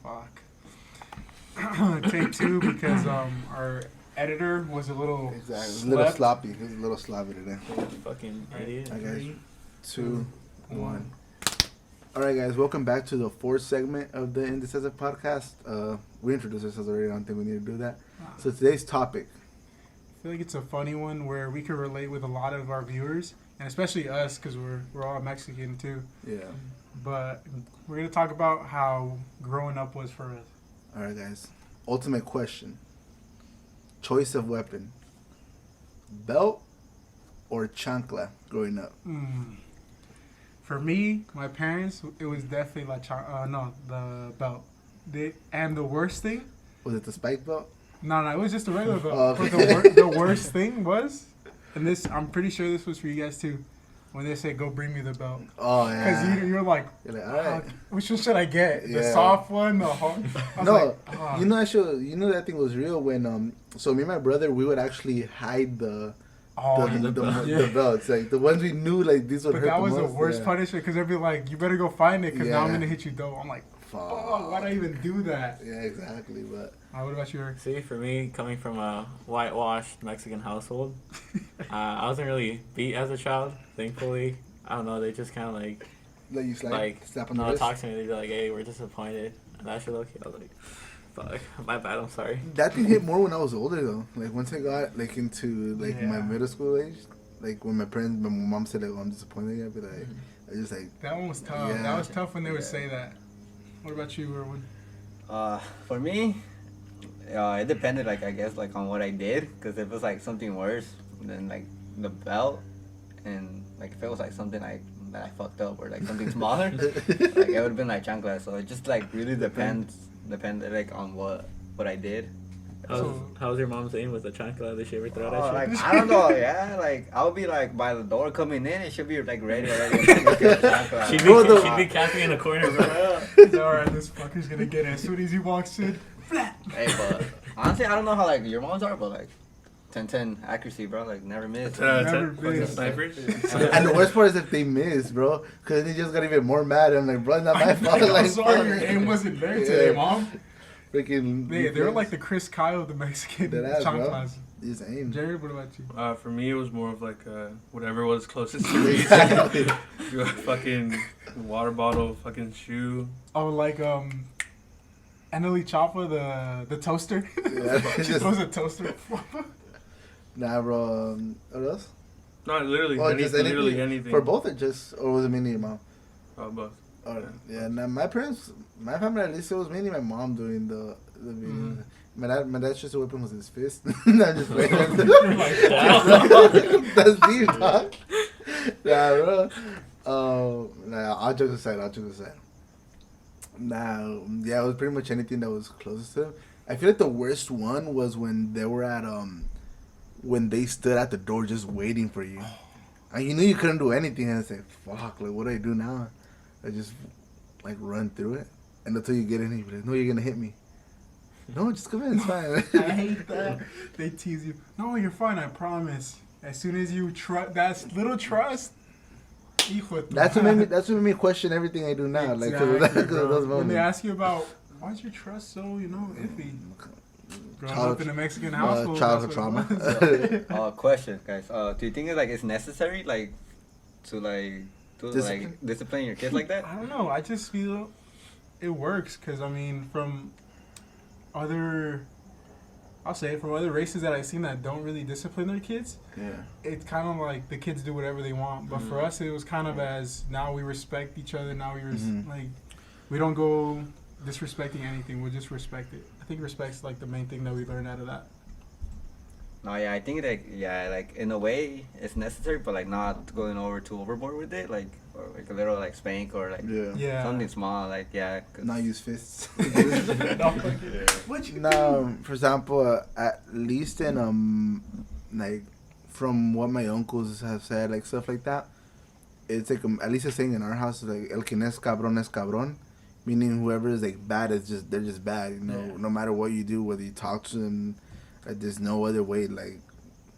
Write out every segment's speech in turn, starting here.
Fuck. Take two because our editor was a little Exactly. A little sloppy. He was a little sloppy today. Fucking idiot. Alright, guys. 3, 2, 1. Alright, guys. Welcome back to the fourth segment of the Indecisive podcast. We introduced ourselves already. I don't think we need to do that. So today's topic. I feel like it's a funny one where we could relate with a lot of our viewers, and especially us because we're all Mexican too. Yeah. But we're gonna talk about how growing up was for us. Alright, guys. Ultimate question. Choice of weapon. Belt or chancla growing up? For me, my parents, it was definitely like the belt. And the worst thing. Was it the spike belt? No, it was just a regular belt. Oh, okay. But the worst thing was, and this, I'm pretty sure this was for you guys too, when they say, go bring me the belt. Oh, yeah. Because you're like, all right. Which one should I get? Yeah. The soft one? The hard? No, you know that thing was real when, so me and my brother, we would actually hide the belts. Like, the ones we knew, like, these would hurt the most. But that was the worst punishment, because they'd be like, you better go find it, because now I'm going to hit you dope. I'm like, fuck, why'd I even do that? Yeah, exactly, but... what about you, Eric? See, for me, coming from a whitewashed Mexican household, I wasn't really beat as a child, thankfully. I don't know, they just kind of like... Let you slap on the wrist? Talk to me, they'd be like, hey, we're disappointed. And that shit, okay, I was like, fuck, my bad, I'm sorry. That thing hit more when I was older, though. Like, once I got, like, into, like, my middle school age, like, when my mom said, like, oh, I'm disappointed, I'd be like, I just, like... That one was tough. Yeah. That was tough when they would say that. What about you, Erwin? For me, it depended, like, I guess, like, on what I did. Because if it was, like, something worse than, like, the belt, and, like, if it was, like, something, like, that I fucked up, or, like, something smaller, like, it would have been, like, chancla. So it just, like, really depended, like, on what I did. How was your mom's aim with the chancla? Did she ever throw that Like, shit? I don't know, yeah, like, I'll be, like, by the door coming in, it should be, like, ready already. She'd be camping in a corner, bro. Alright, this fucker's gonna get it as soon as he walks in. Flat! Hey, but, honestly, I don't know how, like, your moms are, but, like, 10-10 accuracy, bro, like, never miss. Never Fucking miss. snipers. And the worst part is if they miss, bro, because they just got even more mad. I'm like, bro, it's not my fault. I'm Like, sorry, your aim wasn't there today, Mom. Freaking... They were like the Chris Kyle of the Mexican chanclas. Just aim. Jared, what about you? For me, it was more of like whatever was closest to me. Exactly. Fucking water bottle, fucking shoe. Oh, like Annalie Chapa, the toaster. Yeah, She throws a toaster. Nah, bro. What else? Not literally, Just literally anything. For both or was it mainly your mom? Both. Oh, yeah. Nah, my family, at least it was mainly my mom doing the videos. My dad's just weapon was his fist. Not just playing. That's deep, dog. Nah, bro. Nah, all jokes aside. Nah, yeah, it was pretty much anything that was closest to him. I feel like the worst one was when they were at, when they stood at the door just waiting for you. And you knew you couldn't do anything, and I said, fuck, like, what do I do now? I just, like, run through it. And until you get in, you're like, no, you're going to hit me. No, just come in, it's fine. I hate that. They tease you. No, you're fine, I promise. As soon as you trust, that little trust, that's what made me question everything I do now. Exactly, like, because of those moments. When they ask you about, why's your trust so, iffy? Growing up in a Mexican household. Childhood trauma. Question, guys. Do you think it's necessary, like, to discipline your kids like that? I don't know. I just feel it works because, I mean, from other races that I've seen that don't really discipline their kids, it's kind of like the kids do whatever they want. But for us, it was kind of as now we respect each other. Now we don't go disrespecting anything. We'll just respect it. I think respect's like the main thing that we learned out of that. No, yeah, I think like in a way it's necessary, but like not going too overboard with it, like or like a little like spank or like something small, like not use fists. What you do? For example, at least in like from what my uncles have said, like stuff like that, it's like at least a saying in our house, like el que no es cabrón. Meaning whoever is like bad they're just bad, you know. No matter what you do, whether you talk to them, like there's no other way like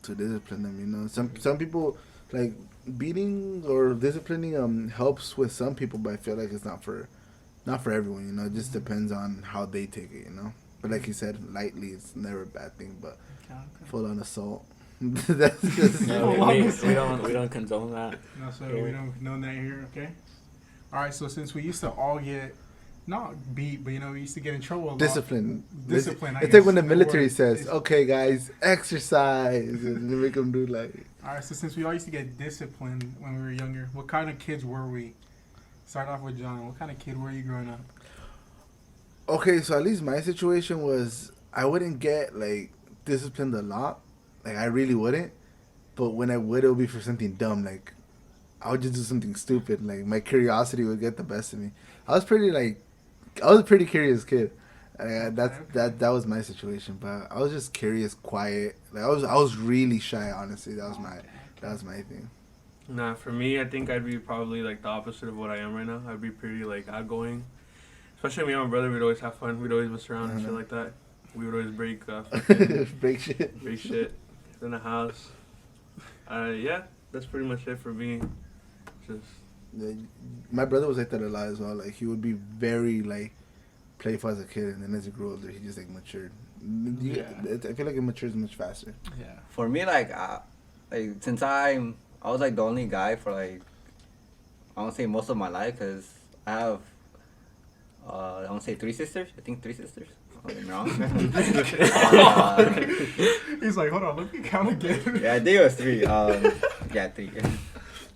to discipline them, you know. Some people like beating or disciplining helps with some people, but I feel like it's not for not for everyone, you know. It just depends on how they take it, you know. But like you said, lightly, it's never a bad thing. But full on assault, that's just Yeah, we don't condone that. No, sir, we don't condone that here. Okay. All right. So since we used to all get not beat, but we used to get in trouble a lot. Discipline. Discipline. It's like when the military says, "Okay, guys, exercise," and they make them do like. All right. So since we all used to get disciplined when we were younger, what kind of kids were we? Start off with John. What kind of kid were you growing up? Okay, so at least my situation was I wouldn't get like disciplined a lot, like I really wouldn't. But when I would, it would be for something dumb. Like I would just do something stupid. Like my curiosity would get the best of me. I was a pretty curious kid. That was my situation. But I was just curious, quiet. Like I was really shy. Honestly, that was my thing. Nah, for me, I think I'd be probably like the opposite of what I am right now. I'd be pretty like outgoing. Especially me and my brother, we'd always have fun. We'd always mess around and shit like that. We would always break break shit. Break shit in the house. Yeah, that's pretty much it for me. Just my brother was like that a lot as well. Like he would be very like playful as a kid, and then as he grew older, he just like matured. I feel like it matures much faster. Yeah. For me, like since I was like the only guy for like I want to say most of my life, because I have I want to say 3 sisters. I think 3 sisters. I'm wrong. He's like, hold on, let me count again. Yeah, I think it was 3. Yeah, 3.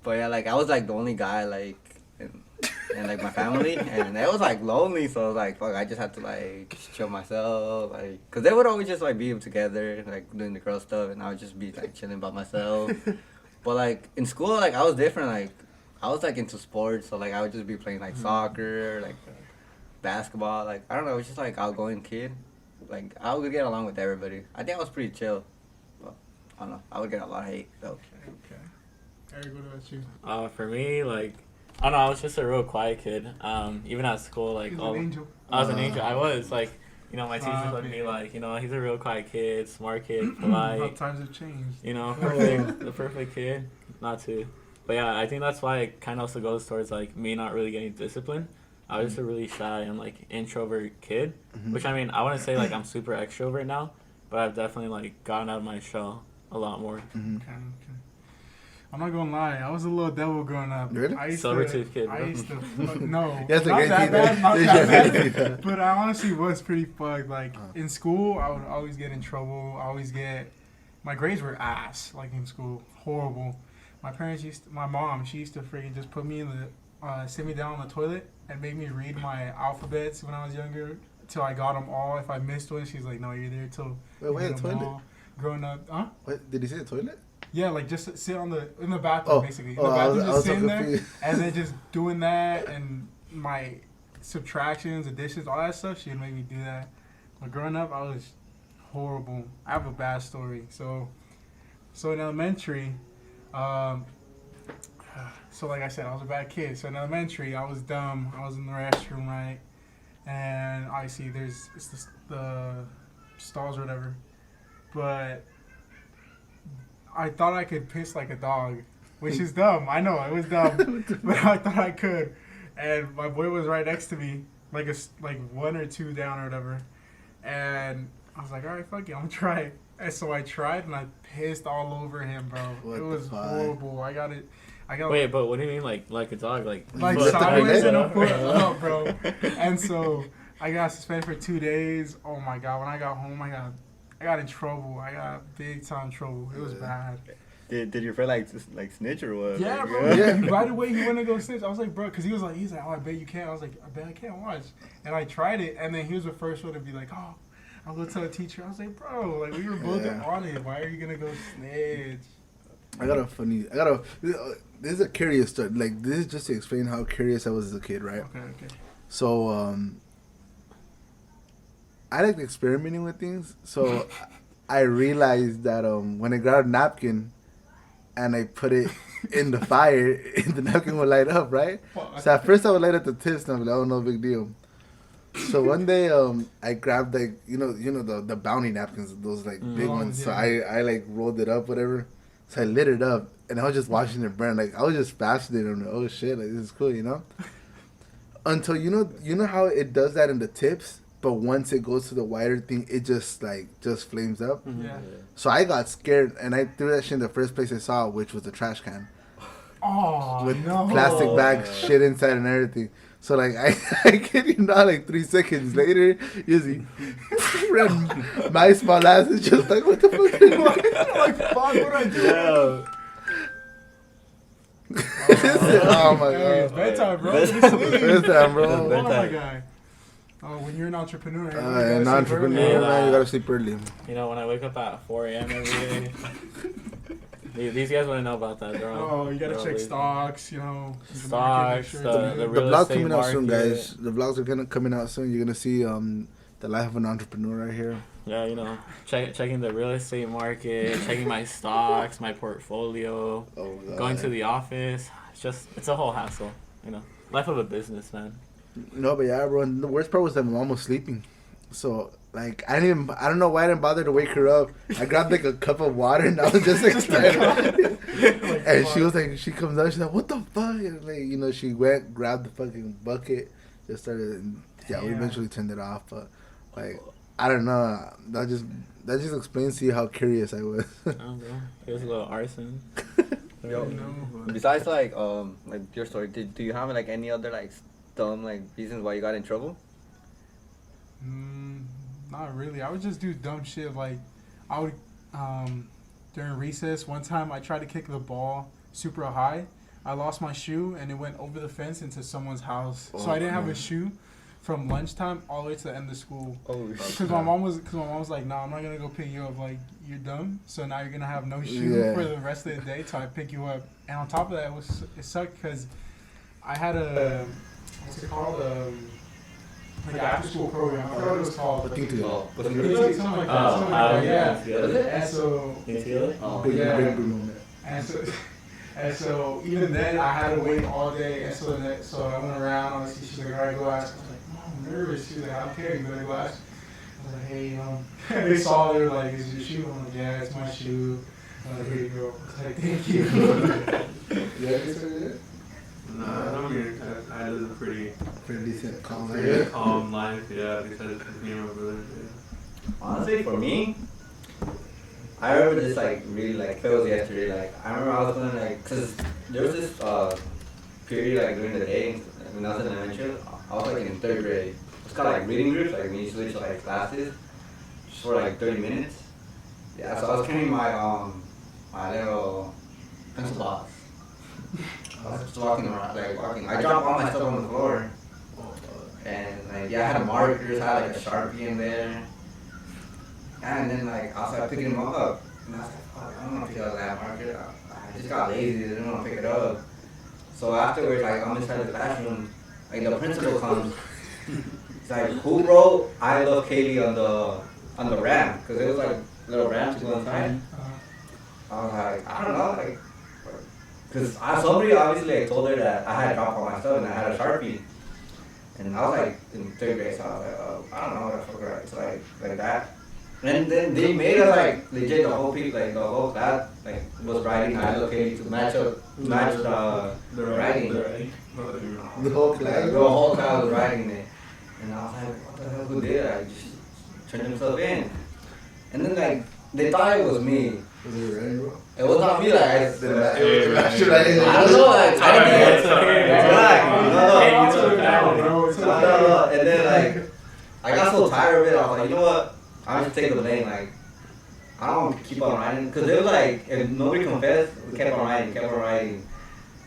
But yeah, like I was like the only guy like in like my family, and it was like lonely. So I was like, fuck, I just had to like chill myself, like, cause they would always just like be together, like doing the girl stuff, and I would just be like chilling by myself. But like in school, like I was different. Like I was like into sports, so like I would just be playing like soccer, like basketball. Like I don't know, it was just like outgoing kid. Like I would get along with everybody. I think I was pretty chill. But I don't know, I would get a lot of hate though. Okay. Eric, what about you? For me, like, I don't know, I was just a real quiet kid. Even at school, like, He's an angel. I was an angel. I was like, my teachers would be like, he's a real quiet kid, smart kid, polite. How times have changed. Perfect, the perfect kid. Not to, but yeah, I think that's why it kind of also goes towards like me not really getting disciplined. I was just a really shy and like introvert kid, which I mean, I wouldn't say like I'm super extrovert now, but I've definitely like gotten out of my shell a lot more. Okay. I'm not gonna lie, I was a little devil growing up. Really? Silvertooth kid, bro. I used to no, That's not a that great bad, not that bad. teeth. But I honestly was pretty fucked. Like in school, I would always get in trouble. My grades were ass. Like in school, horrible. My mom, she used to freaking just put me in the, sit me down on the toilet and make me read my alphabets when I was younger till I got them all. If I missed one, she's like, "No, you're there till." Wait, you get 'em toilet? all." Growing up, huh? What did he say? A toilet? Yeah, like just sit in the bathroom, basically. In the I bathroom, was just so sitting there, confused. and then just doing that, and my subtractions, additions, all that stuff. She'd make me do that. But growing up, I was horrible. I have a bad story. So in elementary, so like I said, I was a bad kid. So in elementary, I was dumb. I was in the restroom, right? And I see the stalls or whatever, but I thought I could piss like a dog, which is dumb. I know, it was dumb, but I thought I could. And my boy was right next to me, like 1 or 2 down or whatever. And I was like, all right, fuck it, I'm gonna try it. And so I tried, and I pissed all over him, bro. What it was the fuck? horrible. Wait, but what do you mean, like a dog, like foot sideways and a up? foot up, bro. And so I got suspended for 2 days. Oh my god! When I got home, I got in trouble. I got big time trouble. It was bad. Did your friend like snitch or what? Yeah, Like, bro. Yeah. Right away, he went to go snitch. I was like, bro, because he's like, oh, I bet you can't. I was like, I bet I can't watch. And I tried it, and then he was the first one to be like, oh, I'll go tell the teacher. I was like, bro, like we were both on it. Why are you gonna go snitch? This is a curious story. Like this is just to explain how curious I was as a kid, right? Okay. So I like experimenting with things. So I realized that when I grabbed a napkin and I put it in the fire, the napkin would light up, right? So at first I would light up the tips, and I'm like, oh, no big deal. So one day I grabbed like the bounty napkins, those like big ones. Yeah. So I like rolled it up, whatever. So I lit it up, and I was just watching it burn. Like I was just fascinated. I'm like, oh shit, like this is cool, until you know how it does that in the tips, but once it goes to the wider thing, it just flames up. Mm-hmm. Yeah. So I got scared and I threw that shit in the first place I saw, which was the trash can Oh, with no. plastic bags, shit inside and everything. So like I kid you not, like 3 seconds later, you see, my small ass is just like, what the fuck? Like, fuck, what do I do? Yeah. Oh my Hey, it's god. bedtime, bro. Bedtime. It's sleep. Bedtime, bro. Oh, my Bedtime. guy. Oh, when you're an entrepreneur, you An gotta sleep entrepreneur, early. Yeah. man, you gotta sleep early. You know, when I wake up at 4 a.m. every day, these guys wouldn't know about that. Oh, you gotta check lazy. stocks, you know. the Stocks, market, make sure the The real vlog's estate coming out soon, market. guys. The vlogs are coming out soon. You're gonna see the life of an entrepreneur right here. Yeah, you know, checking the real estate market, checking my stocks, my portfolio, Oh my god. going to the office. It's a whole hassle, you know. Life of a businessman. No, but yeah, bro. And the worst part was that my mom was sleeping, so like I don't know why I didn't bother to wake her up. I grabbed like a cup of water and I was just excited. And she was like, she comes out, she's like, what the fuck? And like, you know, she went, grabbed the fucking bucket, just started. And, yeah, we Yeah. eventually turned it off, but like I don't know. That just explains to you how curious I was. Oh, bro. Here's a little arson. Yo, No. besides like your story, do you have like any other like dumb like reasons why you got in trouble? Not really. I would just do dumb shit. Like, I would, during recess, one time I tried to kick the ball super high. I lost my shoe and it went over the fence into someone's house. So I didn't have a shoe from lunchtime all the way to the end of school. Oh, Because my mom was like, no, I'm not going to go pick you up. Like, you're dumb. So now you're going to have no shoe Yeah. for the rest of the day till I pick you up. And on top of that, it sucked because I had a, what's it called? Like an after school program. I forgot what it was called. But think together. Something like that. Something like that. Yeah. And so, Can you feel it? Big, Yeah. big moment. and so even then I had to wait all day. And so I went around. Honestly, she's like, all right, go ask. I was like, Mom, I'm nervous. She's like, I don't care. You better go ask. I was like, hey, they saw. They were like, is it your shoe? I'm like, yeah, it's my shoe. I was like, here you go. I was like, thank you. Yeah, I guess I did. Nah, I mean, I live a pretty Pretty decent, calm. calm life. Yeah, at least I just with me and my brother. Yeah. honestly, for me, I remember this like really like feels yesterday. Like I remember I was going like, cause there was this period like during the day when I was in elementary. I was like in 3rd grade. It's called like reading groups. Like when you switch like classes, just for like 30 minutes. Yeah, so I was carrying my my little pencil box. I was just walking around, like walking. I dropped all my stuff on the floor, and like yeah, I had markers, I had like a Sharpie in there, and then like I started picking them up, and I was like, fuck, I don't want to pick up that marker. I just got lazy, I didn't want to pick it up. So afterwards, like I'm inside the classroom, like the principal comes. He's like, who wrote "I love Kaylee" on the ramp? Because it was like little ramp to go inside. I was like, I don't know, like. Because somebody obviously like, told her that I had dropped all my stuff and I had a Sharpie. And I was like in 3rd grade, so I was like, oh, I don't know what the fuck, right? So like that. And then they made us like legit the whole people, like the whole class like was writing I located to match the writing. The whole class. The whole class was writing it. And I was like, what the hell, who did it? I just turned himself in. And then like they thought it was me. Was it right, bro? It was not me, like I Should I? don't know, like I didn't No. and then like I got so tired of it, I was like, you know what? I'm just take the blame. Like I don't want to keep on writing because it was like if nobody confessed, we kept on writing.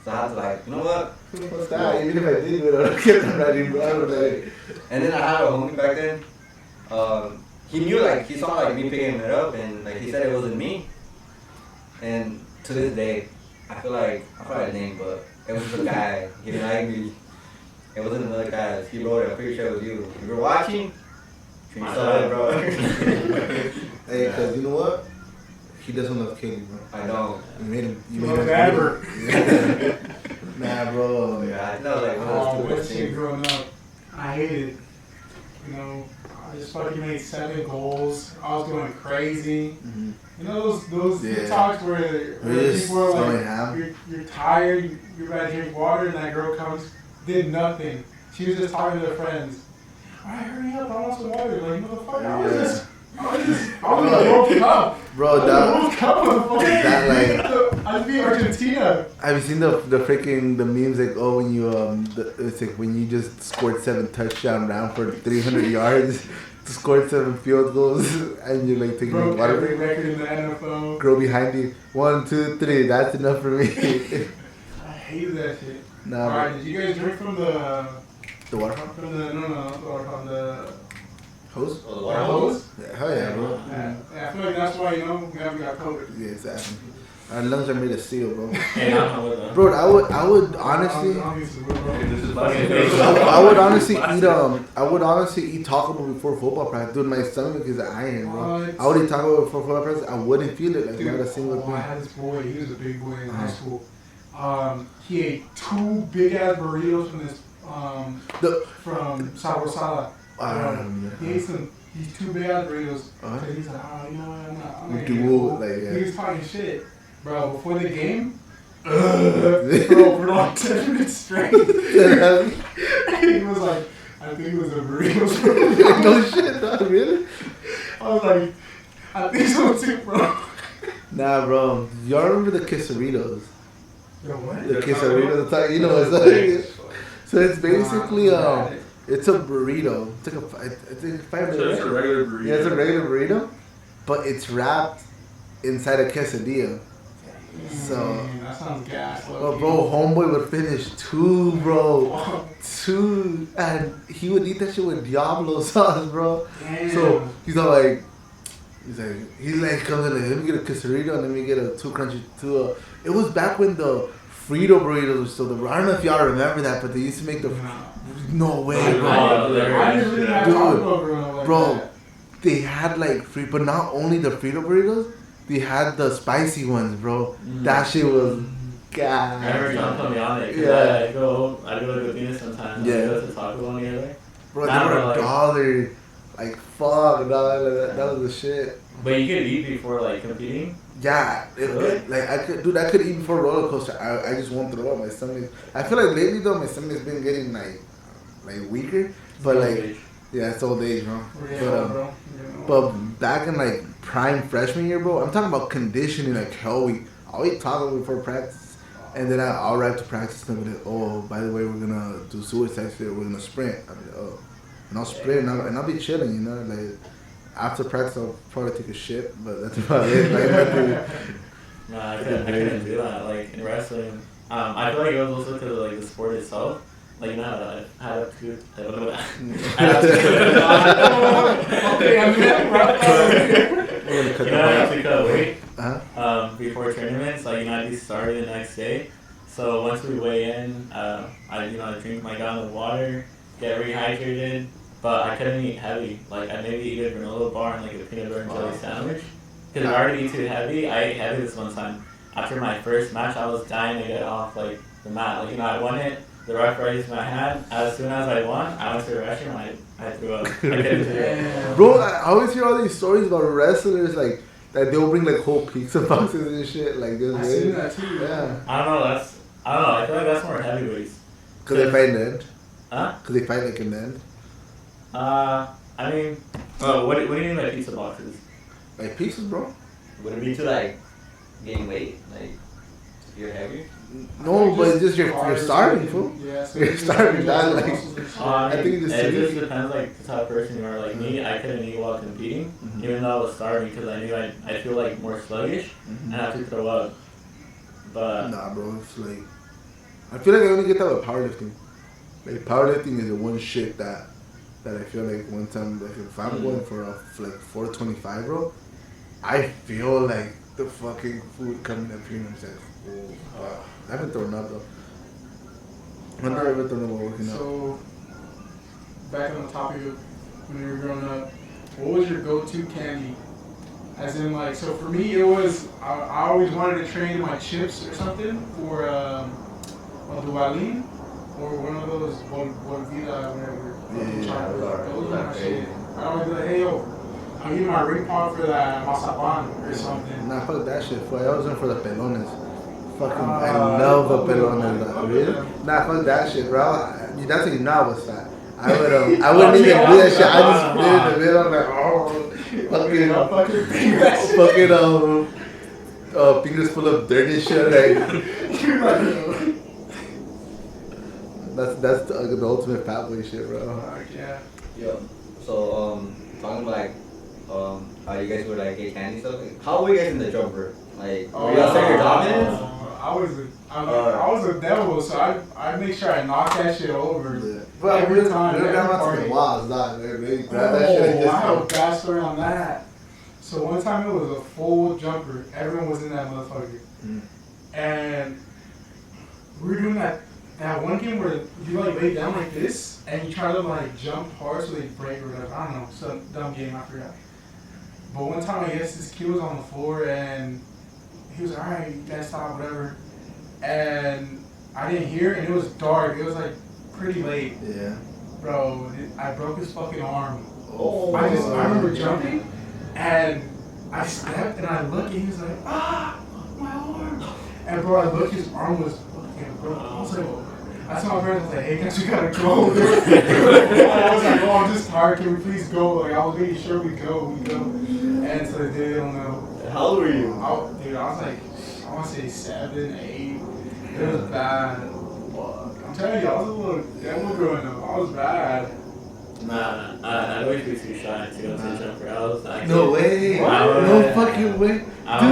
So I was like, you know what? What's that? Even if I did do it, I would keep on writing, bro. I would like. And then I had a homie back then. He knew like he saw like me picking it up and like he said it wasn't me. And to this day, I forgot his name, but it was the guy. He didn't like me. It wasn't another guy. He wrote it. I'm pretty sure it was you. If you're watching, treat yourself right, bro. Hey, cause you know what? He doesn't love Kaylee, bro. I know. You made him. Never. Nah, bro. Yeah, I know like one Oh, of that those shit stupid growing up, I hated it. You know, I just fucking made 7 goals. I was going crazy. Mm-hmm. You know those Yeah. TikToks where just people are throwing like, ham. you're tired, you're about to drink water, and that girl comes, did nothing, she was just talking to her friends. Alright, hurry up, I want some water. Like, motherfucker, I was in the World Cup. Bro, that like, I'd be Argentina. have you seen the freaking the memes like, oh, when you it's like when you just scored 7 touchdown round for 300 yards, scored 7 field goals, and you're like taking Broke water every break. record in the NFL. Girl behind you, 1, 2, 3. That's enough for me. I hate that shit. Nah, Alright, did you guys drink from the the water fountain? from the from the Hose? Oh, the water hose? Yeah, hell yeah, bro. Yeah, I feel like that's why we got COVID. Yeah, exactly. Our lungs are made of steel, bro. Hey, I don't know what Bro, I would honestly. This is I would honestly eat Taco Bell before football practice. Dude, my stomach is iron, bro. What? I would eat Taco Bell before football practice. I wouldn't feel it like Dude, not a single I thing. had this boy. He was a big boy in high school. He ate 2 big ass burritos from this from Sabrosada. He ate these 2 big ass burritos. So he's like, oh, you know what? I'm not eating it. He was talking shit, bro. Before the game, bro, for like 10 minutes straight. He was like, I think it was the burritos. No shit, no, really? I was like, I think so too, bro. Nah, bro. Y'all remember the quesadillas? Yo, what? The quesadillas, you know what's up? So it's basically it's a burrito. It's like it's like 5 It's a regular burrito. Yeah, it's a regular burrito, but it's wrapped inside a quesadilla. So, that sounds gas. but bro, homeboy would finish 2, bro. 2, and he would eat that shit with Diablo sauce, bro. Damn. So he's all like, comes in like, let me get a quesadilla and let me get a 2 crunchy 2. It was back when the Frito burritos were still the. I don't know if y'all remember that, but they used to make the. No way, bro. I didn't really have Taco Bell growing up like Bro, that. they had like free, but not only the Frito burritos, they had the spicy ones, bro. That shit was I remember God. John put me on it. 'Cause Yeah. I go to Venus sometimes. Yeah. I go to Taco Bell nearly. Bro, Nah, they were bro, like- $1. Like fuck, dog. That was the shit. But you could eat before like competing. Yeah, Really? like I could eat before roller coaster. I just won't throw up. My stomach. I feel like lately though, my stomach's been getting like weaker. But like, yeah, it's old age, bro. Yeah, But bro. but back in like prime freshman year, bro, I'm talking about conditioning like hell week. I'll eat taco before practice, and then I'll arrive to practice and be like, oh, by the way, we're gonna do suicide fit. We're gonna sprint. I'll be like, oh, and I'll sprint and I'll be chilling, you know, like. After practice, I'll probably take a shit, but that's about it. Like, No, I couldn't do that. Like in wrestling, I feel like it was also because of like the sport itself. Like you know, I had to. You know, I have to cut weight before tournaments. Like you know, I'd be started the next day. So once we weigh in, I drink my gallon of water, get rehydrated. But I couldn't eat heavy. Like I maybe eat a granola bar and like a peanut butter and jelly sandwich. Because I already ate too heavy. I ate heavy this one time. After my first match, I was dying to get off like the mat. Like you know, I won it. The ref raised my hand. As soon as I won, I went to the restroom. I threw up. I couldn't do it. bro, I always hear all these stories about wrestlers like that they'll bring like whole pizza boxes and shit. Like this. I seen that too. Yeah. I don't know. I feel like that's more heavyweights. Cause they fight in the end. Huh? Cause they fight like in the end. I mean, what do you mean by pizza boxes? Like pizzas, bro. Would it be to like gain weight? Like you're heavier? No, but it's just you're starving, fool. Yeah, so You're starving, dog. Like, I I think it's it just just depends like the type of person you are. Like me, I couldn't eat while competing, even though I was starving because I knew I feel like more sluggish and I have to throw up. But Nah, bro. It's like I feel like I only get that with powerlifting. Like powerlifting is the one shit that I feel like one time, like if I'm going for like 425, bro, I feel like the fucking food coming up here and I'm like, oh, wow. I haven't thrown up though. I've never thrown up while working out. So, back on the topic of when you were growing up, what was your go-to candy? As in, like, so for me, it was, I always wanted to trade my chips or something for a Duvalin or one of those Volvida, whatever. Yeah, chocolate. Those are my shit. I always be like, hey, yo, I'm eating my ring pop for that mazapan or something. Nah, fuck that shit. Fool. I was in for the pelones. Fucking, I love the pelones. Really? Nah, fuck that shit, bro. that's when you know I was fat. I wouldn't even do that shit. I just spit in the middle. I'm like, fingers full of dirt and shit. Like, that's the ultimate fat boy shit, bro. Yeah. Yo, so talking about like how you guys would like get candy stuff. Like, how were you guys in the jumper? Like, were you outside your dominance? I was a devil, so I make sure I knock that shit over. Yeah. But every time. We're going to the walls, dog. They grab that shit and just I have a bad story on that. So one time it was a full jumper. Everyone was in that motherfucker. And we were doing that one game where you like lay down like this and you try to like jump hard so they break or whatever. I don't know, some dumb game, I forgot. But one time I guess this kid was on the floor and he was like, alright, you guys stop, whatever. And I didn't hear it and it was dark. It was like pretty late. Yeah. Bro, I broke his fucking arm. Oh. I remember jumping and I stepped and I looked and he was like, my arm. And bro, I looked, his arm was fucking broken. I was like, I saw my parents, I was like, hey guys, we gotta go. I was like, I'm just tired, can we please go? Like, I was making sure we go. And so they don't know. How old were you? Dude, I was like, I want to say 7, 8. It was bad. I'm telling you, I was a little devil growing up. I was bad. Nah, I'd always be too shy to go to the jumper. I was actually, No way. No fucking way. I don't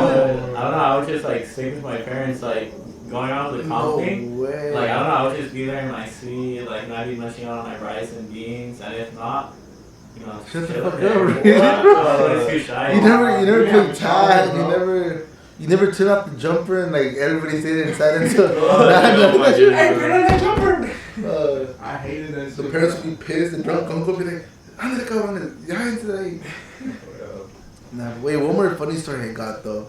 know, I would just like stick with my parents, like going on with the comp thing. Way. Like, I don't know, I would just be there in my suite, like not even munching on my rice and beans, and if not, you know, shut the chill fuck there. up. I was too shy. You never Yeah, played tag. bro. You never turn off the jumper and like everybody stayed inside until. Hey, put on that jumper! I hated that The shit. parents would be pissed. The drunk uncle would be like, "Ándale, cabrón, ya today." Nah, wait, one more funny story I got though.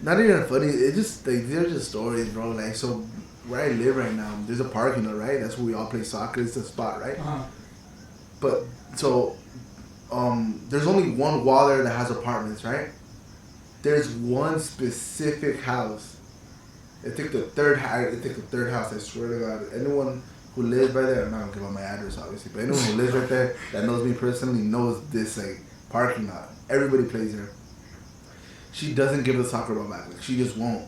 Not even funny. It's just like they're just stories, bro. Like, so where I live right now, there's a parking lot, right? That's where we all play soccer. It's the spot, right? But so, there's only one wall there that has apartments, right? There's one specific house. I think the third house. I swear to God, anyone who lives by there, I'm not gonna give out my address, obviously, but anyone who lives right there that knows me personally knows this like parking lot. Everybody plays there. She doesn't give the soccer ball back. Like, she just won't.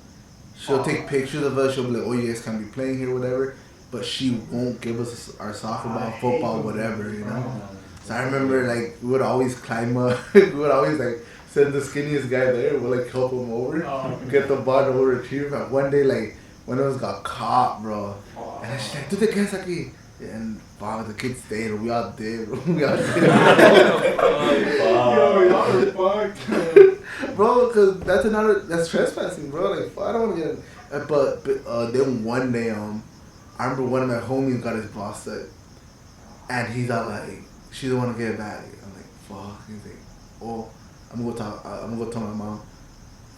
She'll take pictures of us. She'll be like, "Oh, you guys can't be playing here, whatever." But she won't give us our soccer ball, football, whatever, you know. So I remember like we would always climb up. We would always like send the skinniest guy there. We'll like help him over, get the ball, and we'll retrieve. And one day, like one of us got caught, bro. And she's like, "Tú te quedas aquí." And wow, the kids stayed. We all did. We all did. Yo, y'all are fucked. Bro, cause that's trespassing, bro. Like, I don't want to get. But then one day, I remember one of my homies got his ball set, and he's all like, "She don't want to get it back." I'm like, "Fuck." He's like, "Oh, I'm gonna go tell my mom."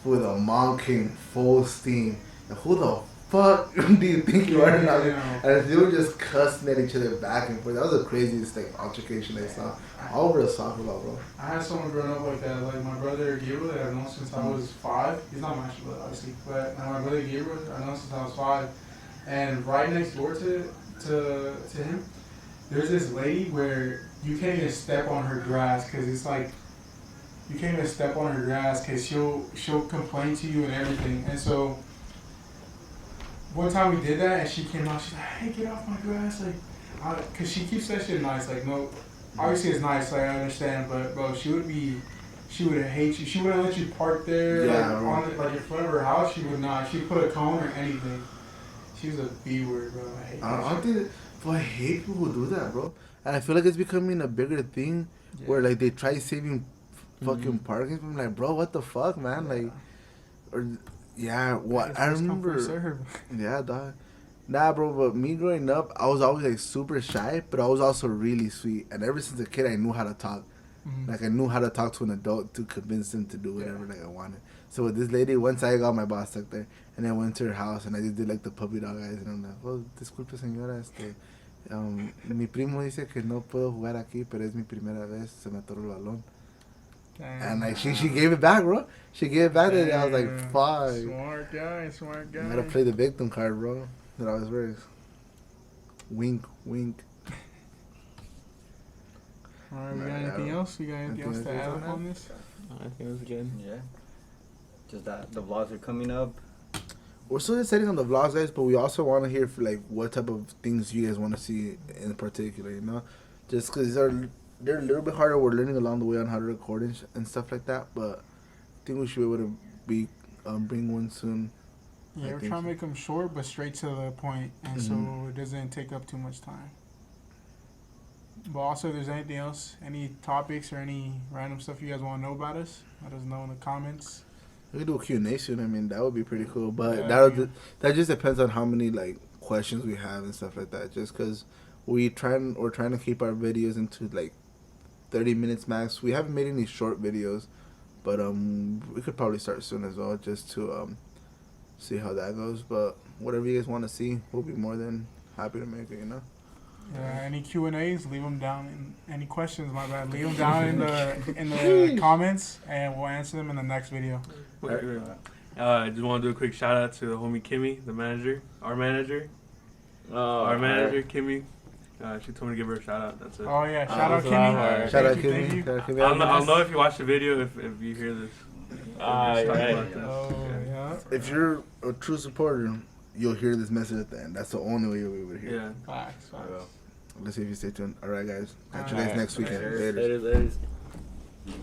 Who the mom came full steam. And who the fuck do you think you are now? And they were just cussing at each other back and forth. That was the craziest like altercation I saw. All over a soccer ball, bro. I had someone growing up like that, like my brother Gabriel that I've known since I was 5. He's not my actual brother, obviously, but my brother Gabriel I've known since I was 5. And right next door to him, there's this lady where you can't even step on her grass because it's like you can't even step on her grass because she'll complain to you and everything. And so one time we did that and she came out, she's like, "Hey, get off my grass," like, cause she keeps that shit nice. Like, no, obviously it's nice, like I understand, but bro, she would hate you. She wouldn't let you park there, like in front of her house. She would not. She'd put a cone or anything. She was a B word, bro. I hate that. I hate people who do that, bro. And I feel like it's becoming a bigger thing where like they try saving fucking parking. I'm like, bro, what the fuck, man? Like, or I remember. Yeah, dog. Nah, bro, but me growing up, I was always like super shy, but I was also really sweet. And ever since a kid, I knew how to talk. Like, I knew how to talk to an adult to convince them to do whatever like I wanted. So with this lady, once I got my boss stuck there, and I went to her house, and I just did like the puppy dog eyes, and I'm like, "Oh, disculpe señora, mi primo dice que no puedo jugar aquí, pero es mi primera vez, se me atoró el balón." And like she gave it back, bro. She gave it back, and I was like, "Fuck." Smart guy. I gotta play the victim card, bro. That always works. Wink, wink. All right, we got anything else? We got anything else to add on this? I think it was good. Yeah. Just that the vlogs are coming up. We're still deciding on the vlogs, guys, but we also want to hear for like what type of things you guys want to see in particular. You know, just because they're a little bit harder. We're learning along the way on how to record and stuff like that. But I think we should be able to bring one soon. Yeah, we're trying to make them short but straight to the point, and so it doesn't take up too much time. But also, if there's anything else, any topics or any random stuff you guys want to know about us, let us know in the comments. We could do a Q&A soon. I mean, that would be pretty cool. But Yeah, that just depends on how many like questions we have and stuff like that. Just because we're trying to keep our videos into like 30 minutes max. We haven't made any short videos, but we could probably start soon as well, just to see how that goes. But whatever you guys want to see, we'll be more than happy to make it. You know. Yeah, any Q&As, leave them down. Any questions, my bad, leave them down in the comments, and we'll answer them in the next video. I just want to do a quick shout out to the homie Kimmy, the manager, our manager, Kimmy. She told me to give her a shout out. That's it. Oh yeah, shout out Kimmy. Shout out Thank you. Kimmy. I'll know if you watch the video if you hear this. Right. Oh yeah. If you're a true supporter, you'll hear this message at the end. That's the only way you'll be able to hear. Yeah. Facts. Let's see if you stay tuned. All right, guys. Catch you All guys right. next weekend. Later. Later. Later.